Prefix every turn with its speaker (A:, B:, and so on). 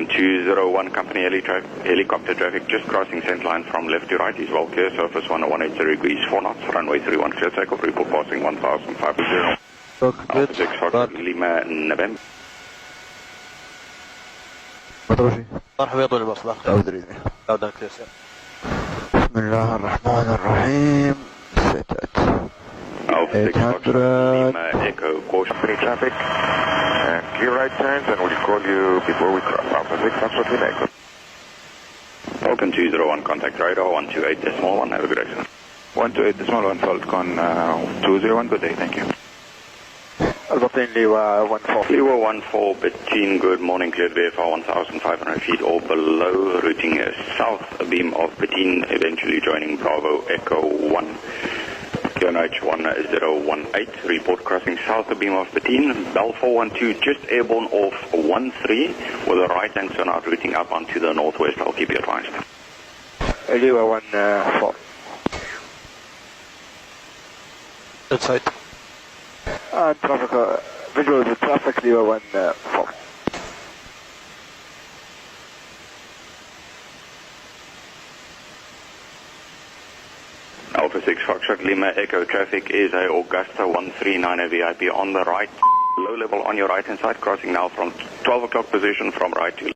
A: 201 company helicopter traffic just crossing center line from left to right is well clear, surface 118 degrees 4 knots, runway 31 clear takeoff, report passing 1500.
B: Alpha
A: 6 Fox Lima November.
B: مطروشي
C: مرحبا يا طول المصباح.
B: تعود ريدي.
C: تعود كلير سير.
B: بسم الله الرحمن الرحيم. Set
A: Alpha 6 Fox Lima Echo caution
D: traffic and clear right turns, and we'll call you before we cross. Alpha 6 Fox Lima Echo.
A: Falcon 201 contact radar 128.1, have a good day.
D: 128.1 Falcon 201, good day, thank you.
C: البطين لواء 14.
A: Lima 14 between, good morning, cleared VFR 1500 feet or below, routing south beam of Betin, eventually joining Bravo Echo 1. QNH 1018, report crossing south beam of Betin, Bell 412, just airborne off 13 with a right hand turn out routing up onto the northwest. I'll keep you advised.
C: لواء 14. Inside. Traffic, visual with traffic, لواء 14.
A: Alpha 6 Foxtrot Lima Echo traffic is a Augusta 139 VIP on the right, low level on your right hand side, crossing now from 12 o'clock position from right to